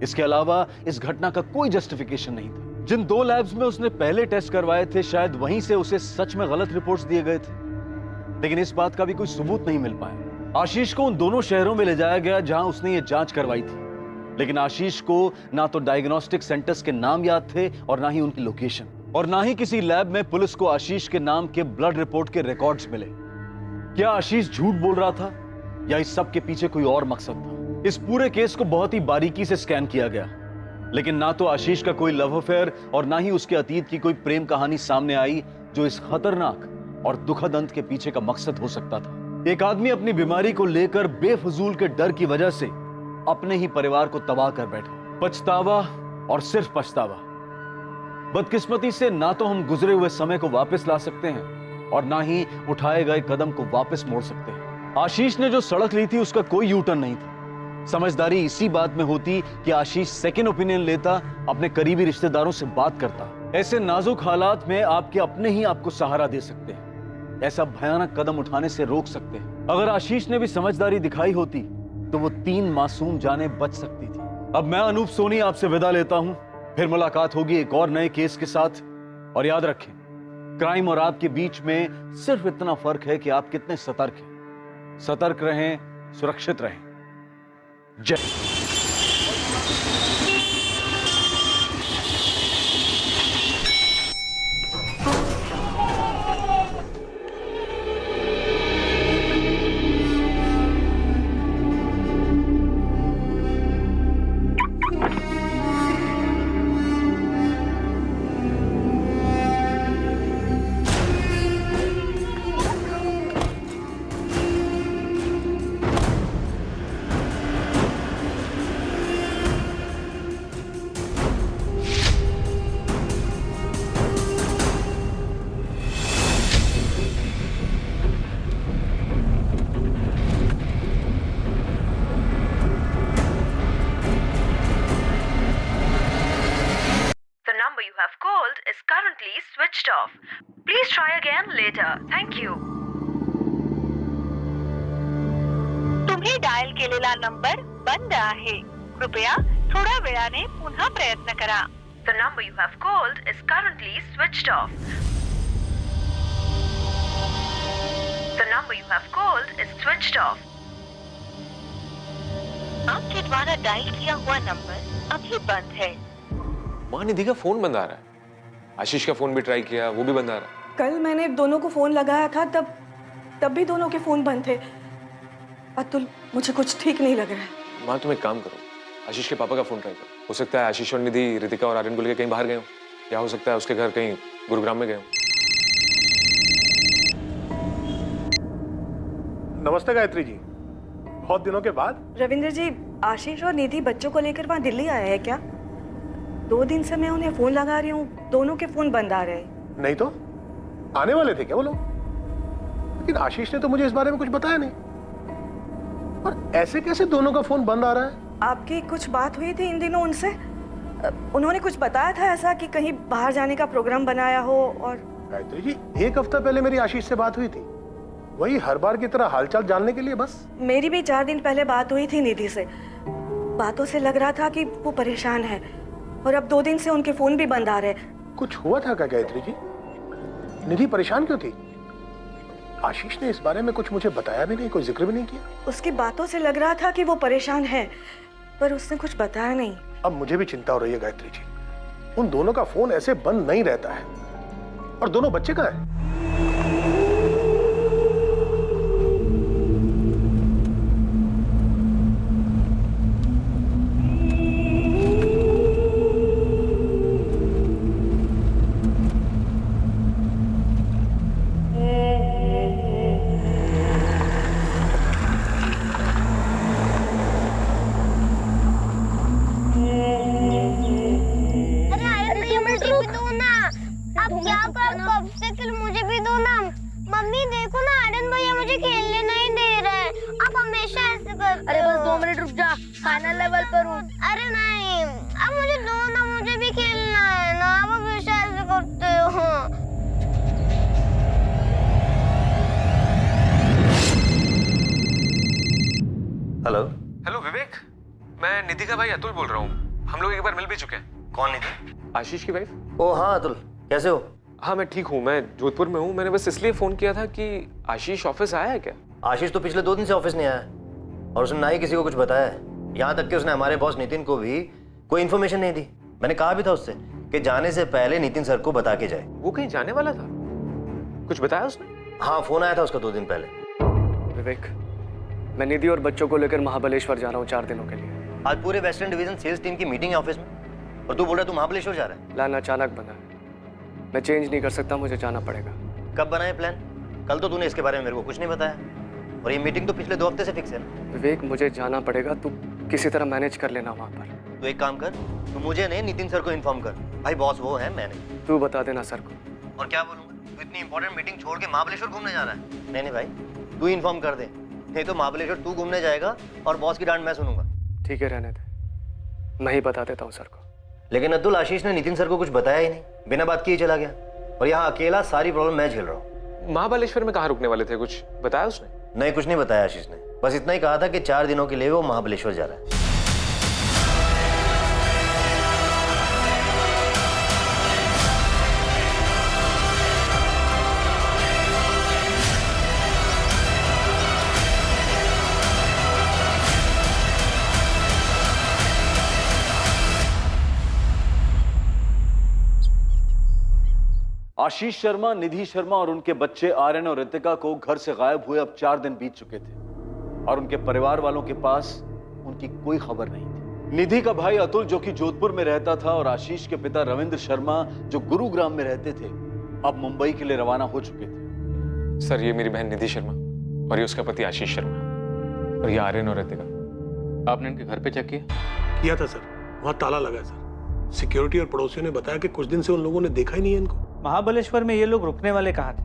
इसके अलावा इस घटना का कोई जस्टिफिकेशन नहीं था। जिन 2 लैब्स में उसने पहले टेस्ट करवाए थे, शायद वहीं से उसे सच में गलत रिपोर्ट्स दिए गए थे, लेकिन इस बात का भी कोई सबूत नहीं मिल पाया। आशीष को उन दोनों शहरों में ले जाया गया जहां उसने ये जांच करवाई थी, लेकिन आशीष को ना तो डायग्नोस्टिक सेंटर्स के नाम याद थे और ना ही उनकी लोकेशन, और ना ही किसी लैब में पुलिस को आशीष के नाम के ब्लड रिपोर्ट के रिकॉर्ड्स मिले। क्या आशीष झूठ बोल रहा था या इस सब के पीछे कोई और मकसद था? इस पूरे केस को बहुत ही बारीकी से स्कैन किया गया, लेकिन ना तो आशीष का कोई लव अफेयर और ना ही उसके अतीत की कोई प्रेम कहानी सामने आई जो इस खतरनाक और दुखद अंत के पीछे का मकसद हो सकता था। एक आदमी अपनी बीमारी को लेकर बेफजूल के डर की वजह से अपने ही परिवार को तबाह कर बैठा। पछतावा और सिर्फ पछतावा। बदकिस्मती से ना तो हम गुजरे हुए समय को वापस ला सकते हैं और ना ही उठाए गए कदम को वापस मोड़ सकते हैं। आशीष ने जो सड़क ली थी उसका कोई यू टर्न नहीं था। समझदारी इसी बात में होती कि आशीष सेकंड ओपिनियन लेता, अपने करीबी रिश्तेदारों से बात करता। ऐसे नाजुक हालात में आपके अपने ही आपको सहारा दे सकते हैं, ऐसा भयानक कदम उठाने से रोक सकते हैं। अगर आशीष ने भी समझदारी दिखाई होती तो वो 3 मासूम जानें बच सकती थी। अब मैं अनूप सोनी आपसे विदा लेता हूं, फिर मुलाकात होगी एक और नए केस के साथ। और याद रखें, क्राइम और आपके बीच में सिर्फ इतना फर्क है कि आप कितने सतर्क हैं। सतर्क रहें, सुरक्षित रहें। जय। is currently switched off. Please try again later. Thank you. तुम्ही डायल केलेला नंबर बंद आहे. कृपया थोड्या वेळाने पुन्हा प्रयत्न करा. The number you have called is currently switched off. The number you have called is switched off. आपके द्वारा डायल किया हुआ नंबर अभी बंद है. मां, निधि का फोन बंद आ रहा है. आशीष का फोन भी ट्राई किया, वो भी बंद आ रहा है. कल मैंने दोनों को फोन लगाया था, तब भी दोनों के फोन बंद थे. अतुल, मुझे कुछ ठीक नहीं लग रहा है. मां, तुम एक काम करो, आशीष के पापा का फोन ट्राई करो. हो सकता है आशीष और निधि रितिका और आर्यन को लेकर कहीं बाहर गए हो, या हो सकता है उसके घर कहीं गुरुग्राम में गए हो. नमस्ते गायत्री जी, बहुत दिनों के बाद. रविंद्र जी, आशीष और निधि बच्चों को लेकर वहाँ दिल्ली आए हैं क्या? 2 दिन से मैं उन्हें फोन लगा रही हूँ, दोनों के फोन बंद आ रहे हैं. नहीं तो आने वाले थे क्या वो लोग? लेकिन आशीष ने तो मुझे इस बारे में कुछ बताया नहीं. और ऐसे कैसे दोनों का फोन बंद आ रहा है? आपकी कुछ बात हुई थी इन दिनों उनसे? उन्होंने कुछ बताया था ऐसा कि कहीं बाहर जाने का प्रोग्राम बनाया हो? और गायत्री जी, 1 हफ्ता पहले मेरी आशीष से बात हुई थी, वही हर बार की तरह हालचाल जानने के लिए बस. मेरी भी 4 दिन पहले बात हुई थी निधि से. बातों से लग रहा था कि वो परेशान है, और अब 2 दिन से उनके फोन भी बंद आ रहे हैं. कुछ हुआ था क्या गायत्री जी? निधि परेशान क्यों थी? आशीष ने इस बारे में कुछ मुझे बताया भी नहीं, कोई जिक्र भी नहीं किया। उसकी बातों से लग रहा था कि वो परेशान है, पर उसने कुछ बताया नहीं। अब मुझे भी चिंता हो रही है गायत्री जी, उन दोनों का फोन ऐसे बंद नहीं रहता है। और दोनों बच्चे कहाँ हैं? मुझे भी दो ना। मम्मी देखो ना, आर्यन भैया मुझे खेलने नहीं दे रहे। आप हमेशा ऐसे करते हो। अरे बस 2 मिनट रुक जा, फाइनल लेवल पर हूँ। अरे नहीं, अब मुझे दो ना, मुझे भी खेलना है ना। आप हमेशा ऐसे करते हो। हेलो। हेलो विवेक, मैं निधि का भाई अतुल बोल रहा हूँ। हम लोग एक बार मिल भी चुके हैं। कौन निधि? आशीष की वाइफ। ओ हाँ अतुल, कैसे हो? हाँ मैं ठीक हूँ, मैं जोधपुर में हूँ। मैंने बस इसलिए फोन किया था कि आशीष ऑफिस आया है क्या? आशीष तो पिछले 2 दिन से ऑफिस नहीं आया और उसने ना ही किसी को कुछ बताया है। यहाँ तक कि उसने हमारे बॉस नितिन को भी कोई इन्फॉर्मेशन नहीं दी। मैंने कहा भी था उससे कि जाने से पहले नितिन सर को बता के जाए। वो कहीं जाने वाला था? कुछ बताया उसने? हाँ फोन आया था उसका 2 दिन पहले। विवेक, मैं निधि और बच्चों को लेकर महाबलेश्वर जा रहा हूँ 4 दिनों के लिए। आज पूरे वेस्टर्न डिवीजन सेल्स टीम की मीटिंग है ऑफिस में और तू बोल रहा है तू महाबलेश्वर जा रहा है? प्लान अचानक बना है, मैं चेंज नहीं कर सकता, मुझे जाना पड़ेगा। कब बना है प्लान? कल तो तूने इसके बारे में मेरे को कुछ नहीं बताया और ये मीटिंग तो पिछले 2 हफ्ते से फिक्स है ना। विवेक मुझे जाना पड़ेगा, तू किसी तरह मैनेज कर लेना वहाँ पर। तो एक काम कर, तू मुझे नहीं नितिन सर को इन्फॉर्म कर। भाई बॉस वो है, मैं नहीं। तू बता देना सर को। और क्या बोलूँगा, तू इतनी इंपॉर्टेंट मीटिंग छोड़ के महाबलेश्वर घूमने जा रहा है? नहीं नहीं भाई, तू इन्फॉर्म कर दे, नहीं तो महाबलेश्वर तू घूमने जाएगा और बॉस की डांट मैं सुनूंगा। ठीक है, रहने दे, मैं ही बता देता हूँ सर को। लेकिन अब्दुल, आशीष ने नितिन सर को कुछ बताया ही नहीं, बिना बात किए चला गया और यहाँ अकेला सारी प्रॉब्लम मैं झेल रहा हूँ। महाबलेश्वर में कहाँ रुकने वाले थे? कुछ बताया उसने? नहीं, कुछ नहीं बताया आशीष ने। बस इतना ही कहा था कि 4 दिनों के लिए वो महाबलेश्वर जा रहा है। आशीष शर्मा, निधि शर्मा और उनके बच्चे आर्यन और रितिका को घर से गायब हुए अब 4 दिन बीत चुके थे और उनके परिवार वालों के पास उनकी कोई खबर नहीं थी। निधि का भाई अतुल जो कि जोधपुर में रहता था और आशीष के पिता रविंद्र शर्मा जो गुरुग्राम में रहते थे, अब मुंबई के लिए रवाना हो चुके थे। सर, ये मेरी बहन निधि शर्मा और ये उसका पति आशीष शर्मा और ये आर्यन और रितिका। आपने इनके घर पे चेक किया? किया था सर, वहाँ ताला लगा है सर। सिक्योरिटी और पड़ोसियों ने बताया कि कुछ दिन से उन लोगों ने देखा ही नहीं है इनको। महाबलेश्वर में ये लोग रुकने वाले कहाँ थे?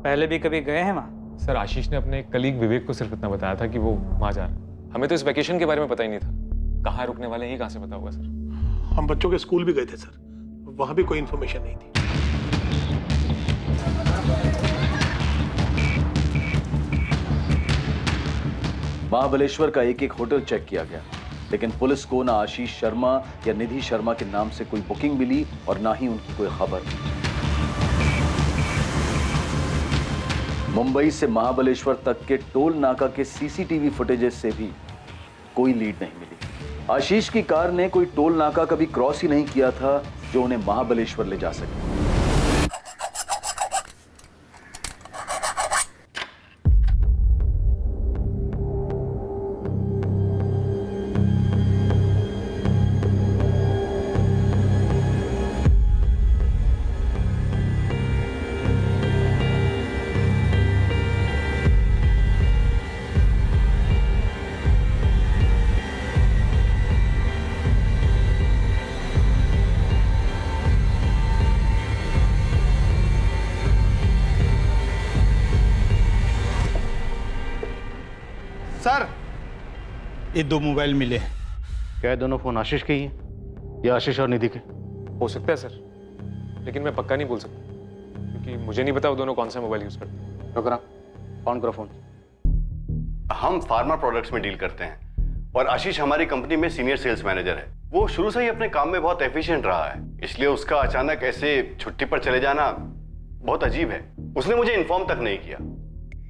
पहले भी कभी गए हैं वहाँ? सर, आशीष ने अपने कलीग विवेक को सिर्फ इतना बताया था कि वो वहाँ जा रहा है। हमें तो इस वैकेशन के बारे में पता ही नहीं था। कहाँ रुकने वाले हैं कहाँ से पता होगा सर? हम बच्चों के स्कूल भी गए थे सर, वहाँ भी कोई इन्फॉर्मेशन नहीं थी। महाबलेश्वर का एक-एक होटल चेक किया गया, लेकिन पुलिस को ना आशीष शर्मा या निधि शर्मा के नाम से कोई बुकिंग मिली और ना ही उनकी कोई खबर। मुंबई से महाबलेश्वर तक के टोल नाका के सीसीटीवी फुटेजेस से भी कोई लीड नहीं मिली। आशीष की कार ने कोई टोल नाका कभी क्रॉस ही नहीं किया था जो उन्हें महाबलेश्वर ले जा सके। सर, ये 2 मोबाइल मिले। क्या ये दोनों फोन आशीष के ही हैं या आशीष और निधि के? हो सकता है सर, लेकिन मैं पक्का नहीं बोल सकता क्योंकि मुझे नहीं पता वो दोनों कौन सा मोबाइल यूज करते हैं। रुकना, ऑन करो फोन। हम फार्मा प्रोडक्ट्स में डील करते हैं और आशीष हमारी कंपनी में सीनियर सेल्स मैनेजर है। वो शुरू से ही अपने काम में बहुत एफिशिएंट रहा है, इसलिए उसका अचानक ऐसे छुट्टी पर चले जाना बहुत अजीब है। उसने मुझे इन्फॉर्म तक नहीं किया।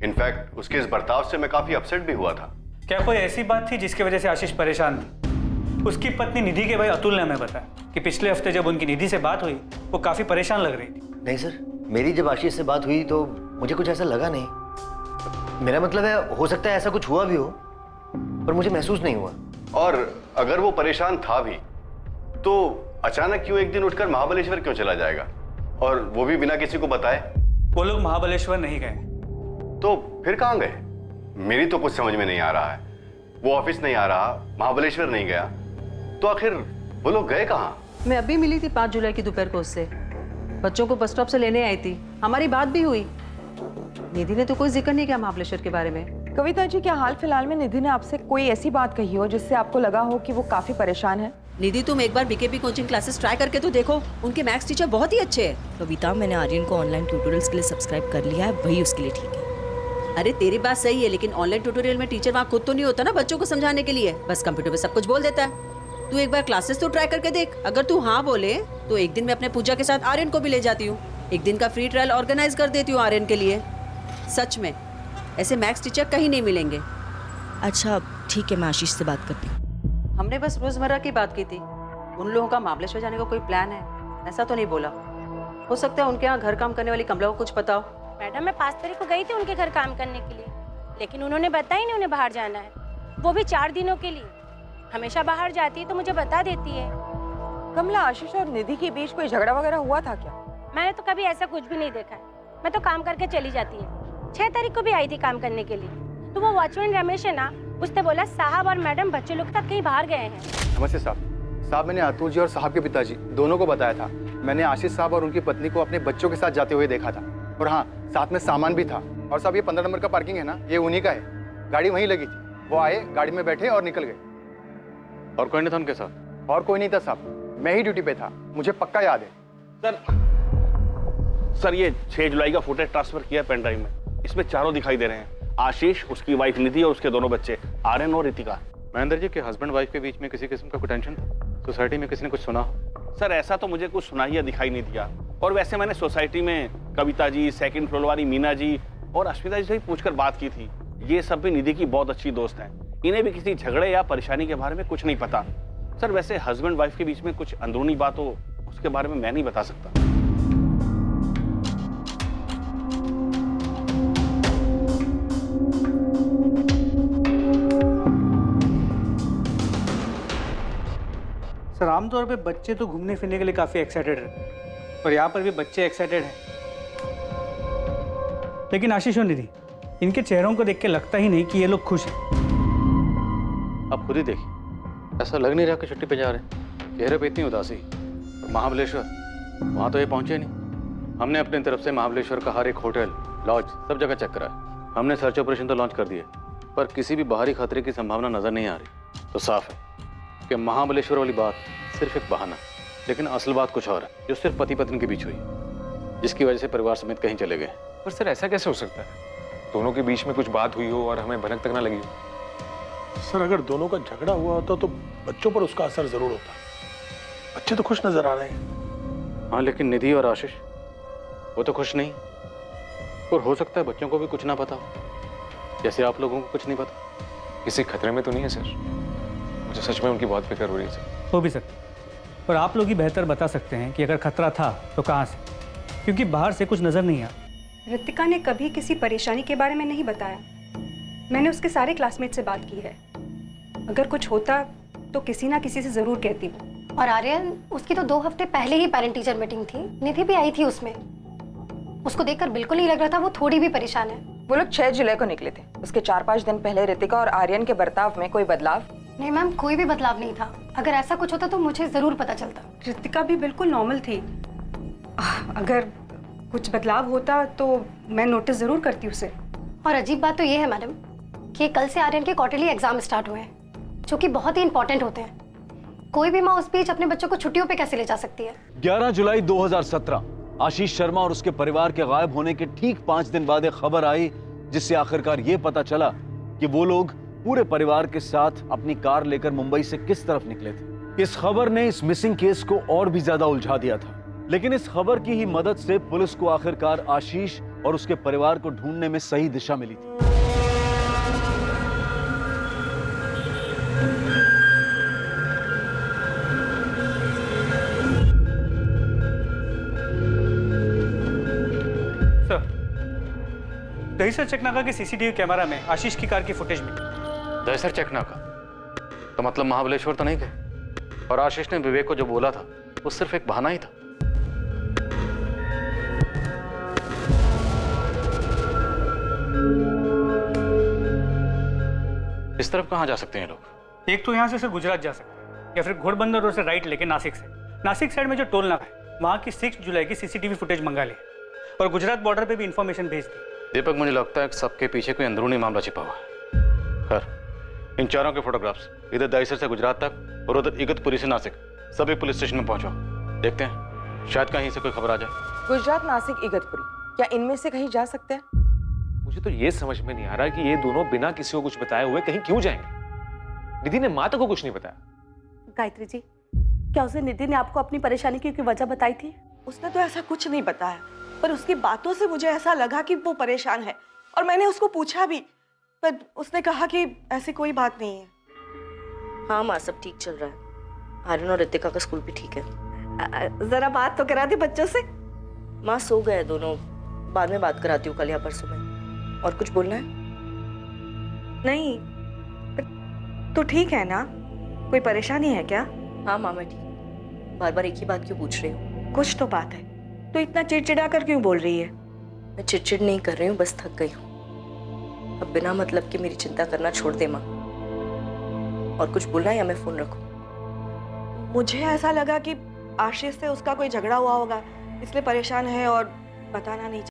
इनफैक्ट उसके इस बर्ताव से मैं काफी अपसेट भी हुआ था। क्या कोई ऐसी बात थी जिसकी वजह से आशीष परेशान थी? उसकी पत्नी निधि के भाई अतुल ने हमें बताया कि पिछले हफ्ते जब उनकी निधि से बात हुई वो काफी परेशान लग रही थी। नहीं सर, मेरी जब आशीष से बात हुई तो मुझे कुछ ऐसा लगा नहीं। मेरा मतलब है, हो सकता है ऐसा कुछ हुआ भी हो, पर मुझे महसूस नहीं हुआ। और अगर वो परेशान था भी तो अचानक क्यों एक दिन उठकर महाबलेश्वर क्यों चला जाएगा, और वो भी बिना किसी को बताए? वो लोग महाबलेश्वर नहीं गए। तो फिर कहाँ गए? मेरी तो कुछ समझ में नहीं आ रहा है। वो ऑफिस नहीं आ रहा, महाबलेश्वर नहीं गया, तो आखिर वो लोग गए कहाँ? मैं अभी मिली थी 5 जुलाई की दोपहर को उससे। बच्चों को बस स्टॉप से लेने आई थी, हमारी बात भी हुई। निधि ने तो कोई जिक्र नहीं किया महाबलेश्वर के बारे में। कविता जी, क्या हाल फिलहाल में निधि ने आपसे कोई ऐसी बात कही हो जिससे आपको लगा हो कि वो काफी परेशान है? निधि, तुम एक बार बीकेपी कोचिंग क्लासेस ट्राई करके तो देखो, उनके मैथ्स टीचर बहुत ही अच्छे हैं। कविता, मैंने आर्यन को ऑनलाइन ट्यूटोरियल्स के लिए सब्सक्राइब कर लिया है, वही उसके लिए ठीक है। अरे तेरी बात सही है, लेकिन ऑनलाइन ट्यूटोरियल में टीचर वहाँ खुद तो नहीं होता ना बच्चों को समझाने के लिए, बस कंप्यूटर पे सब कुछ बोल देता है। तू एक बार क्लासेस तो ट्राई करके देख। अगर तू हाँ बोले तो एक दिन मैं अपने पूजा के साथ आर्यन को भी ले जाती हूँ। एक दिन का फ्री ट्रायल ऑर्गेनाइज कर देती हूँ आर्यन के लिए। सच में ऐसे मैथ्स टीचर कहीं नहीं मिलेंगे। अच्छा ठीक है, मैं आशीष से बात करती हूँ। हमने बस रोजमर्रा की बात की थी। उन लोगों का महाबलेश्वर जाने का कोई प्लान है ऐसा तो नहीं बोला। हो सकता है उनके यहाँ घर काम करने वाली कमला को कुछ पता हो। मैडम, मैं 5 तारीख को गई थी उनके घर काम करने के लिए, लेकिन उन्होंने बताया नहीं उन्हें बाहर जाना है, वो भी 4 दिनों के लिए। हमेशा बाहर जाती है तो मुझे बता देती है। कमला, आशीष और निधि के बीच कोई झगड़ा वगैरह हुआ था क्या? मैंने तो कभी ऐसा कुछ भी नहीं देखा है। मैं तो काम करके चली जाती है। 6 तारीख को भी आई थी काम करने के लिए, तो वो वॉचमैन रमेश है ना, उसने बोला साहब और मैडम बच्चे लोग तक कहीं बाहर गए हैं। नमस्ते साहब। साहब, मैंने अतुल जी और साहब के पिताजी दोनों को बताया था। मैंने आशीष साहब और उनकी पत्नी को अपने बच्चों के साथ जाते हुए देखा था, और हाँ, साथ में सामान भी था। और साहब, ये 15 नंबर का पार्किंग है ना, ये उन्हीं का है। गाड़ी वहीं लगी थी, वो आए, गाड़ी में बैठे और निकल गए। और कोई नहीं था उनके साथ? और कोई नहीं था साहब, मैं ही ड्यूटी पे था, मुझे पक्का याद है। सर ये 6 जुलाई का फुटेज ट्रांसफर किया पेन ड्राइव में, इसमें चारों दिखाई दे रहे हैं, आशीष, उसकी वाइफ निधि और उसके दोनों बच्चे आर्यन और रितिका। महेंद्र जी के हस्बैंड वाइफ के बीच में किसी किस्म का कोई टेंशन था? सोसाइटी में किसी ने कुछ सुना? सर ऐसा तो मुझे कुछ सुनाई या दिखाई नहीं दिया। और वैसे मैंने सोसाइटी में कविता जी, 2nd फ्लोर वाली मीना जी और अस्मिता जी से भी पूछकर बात की थी। ये सब भी निधि की बहुत अच्छी दोस्त हैं। इन्हें भी किसी झगड़े या परेशानी के बारे में कुछ नहीं पता। सर वैसे हस्बैंड वाइफ के बीच में कुछ अंदरूनी बात हो उसके बारे में मैं नहीं बता सकता। सर आमतौर पे बच्चे तो घूमने फिरने के लिए काफ़ी एक्साइटेड रहते हैं, और यहाँ पर भी बच्चे एक्साइटेड हैं। लेकिन आशीष और निधि, इनके चेहरों को देख के लगता ही नहीं कि ये लोग खुश हैं। आप खुद ही देखिए, ऐसा लग नहीं रहा कि छुट्टी पे जा रहे हैं। चेहरे पे इतनी उदासी। और महाबलेश्वर, वहाँ तो ये पहुँचे नहीं। हमने अपनी तरफ से महाबलेश्वर का हर एक होटल, लॉज, सब जगह चेक करा है। हमने सर्च ऑपरेशन तो लॉन्च कर दिए, पर किसी भी बाहरी खतरे की संभावना नजर नहीं आ रही। तो साफ है कि महाबलेश्वर वाली बात सिर्फ एक बहाना, लेकिन असल बात कुछ और है, जो सिर्फ पति पत्नी के बीच हुई, जिसकी वजह से परिवार समेत कहीं चले गए। पर सर ऐसा कैसे हो सकता है? दोनों के बीच में कुछ बात हुई हो और हमें भनक तक ना लगी हो। सर अगर दोनों का झगड़ा हुआ होता तो बच्चों पर उसका असर जरूर होता। बच्चे तो खुश नजर आ रहे हैं। हाँ, लेकिन निधि और आशीष वो तो खुश नहीं। और हो सकता है बच्चों को भी कुछ ना पता हो, जैसे आप लोगों को कुछ नहीं पता। किसी खतरे में तो नहीं है सर? मुझे सच में उनकी बहुत फिक्र हो रही है सर। हो भी सकती, पर आप लोग ही बेहतर बता सकते हैं कि अगर खतरा था तो कहाँ से, क्योंकि बाहर से कुछ नजर नहीं आ। रितिका ने कभी किसी परेशानी के बारे में नहीं बताया। मैंने उसके सारे क्लासमेट से बात की है। अगर कुछ होता तो किसी ना किसी से जरूर कहती वो। और आर्यन, उसकी तो 2 हफ्ते पहले ही पेरेंट टीचर मीटिंग थी, निधि भी आई थी उसमें। उसको देखकर बिल्कुल नहीं लग रहा था वो थोड़ी भी परेशान है। वो लोग 6 जुलाई को निकले थे। उसके 4-5 दिन पहले रितिका और आर्यन के बर्ताव में कोई बदलाव? नहीं मैम, कोई भी बदलाव नहीं था। अगर ऐसा कुछ होता तो मुझे जरूर पता चलता। रितिका भी बिल्कुल नॉर्मल थी। अगर कुछ बदलाव होता तो मैं नोटिस जरूर करती उसे। और अजीब बात तो ये है मैडम कि कल से आर्यन के क्वार्टरली एग्जाम स्टार्ट हुए हैं, जो कि बहुत ही इंपॉर्टेंट होते हैं। कोई भी माँ उस बीच अपने बच्चों को छुट्टियों पे कैसे ले जा सकती है? 11 जुलाई 2017 आशीष शर्मा और उसके परिवार के गायब होने के ठीक 5 दिन बाद एक खबर आई, जिससे आखिरकार ये पता चला कि वो लोग पूरे परिवार के साथ अपनी कार लेकर मुंबई से किस तरफ निकले थे। इस खबर ने इस मिसिंग केस को और भी ज्यादा उलझा दिया था। लेकिन इस खबर की ही मदद से पुलिस को आखिरकार आशीष और उसके परिवार को ढूंढने में सही दिशा मिली थी। दहीसर चकनाका के सीसीटीवी कैमरा में आशीष की कार की फुटेज मिली। दहीसर चकनाका तो मतलब महाबलेश्वर तो नहीं गए, और आशीष ने विवेक को जो बोला था वो सिर्फ एक बहाना ही था। इस तरफ कहां जा सकते हैं लोग? एक तो यहाँ से सिर्फ गुजरात जा सकते हैं या फिर घोड़बंदर रोड से राइट लेके नासिक से। नासिक साइड में जो टोल नाका है वहाँ की 6 जुलाई की सीसीटीवी फुटेज मंगा ली और गुजरात बॉर्डर पे भी इंफॉर्मेशन भेज दी। दीपक, मुझे लगता है कि सबके पीछे कोई अंदरूनी मामला छिपा हुआ है। खैर, इन चारों के फोटोग्राफ्स इधर दहीसर से गुजरात तक और उधर इगतपुरी से नासिक सभी पुलिस स्टेशन में पहुंचो। देखते हैं शायद कहीं से कोई खबर आ जाए। गुजरात, नासिक, इगतपुरी, क्या इनमें से कहीं जा सकते हैं? मुझे तो ये समझ में नहीं आ रहा कि ये दोनों बिना किसी को कुछ बताए हुए कहीं क्यों जाएंगे। निधि ने माता को कुछ नहीं बताया। गायत्री जी, क्या उसे निधि ने आपको अपनी परेशानी की वजह बताई थी? उसने तो ऐसा कुछ नहीं बताया, पर उसकी बातों से मुझे ऐसा लगा कि वो परेशान है, और मैंने उसको पूछा भी, पर उसने कहा कि ऐसी कोई बात नहीं है। हाँ माँ, सब ठीक चल रहा है। आर्यन और रितिका का स्कूल भी ठीक है। जरा बात तो करा दी बच्चों से। माँ सो गए दोनों, बाद में बात कराती हूँ कल या परसों में। और कुछ बोलना है? नहीं, तो ठीक है ना? कोई परेशानी है क्या? हाँ माँ मैं ठीक। बार बार एक ही बात क्यों पूछ रही हूँ? कुछ तो बात है, तो इतना चिड़चिड़ा कर क्यों बोल रही है? मैं चिड़चिड़ नहीं कर रही हूँ, बस थक गई हूँ। अब बिना मतलब की मेरी चिंता करना छोड़ दे माँ। और कुछ बोलना है या मैं फोन रखूँ? मुझे ऐसा लगा कि आशीष से उसका कोई झगड़ा हुआ होगा, इसलिए परेशान है और बताना नहीं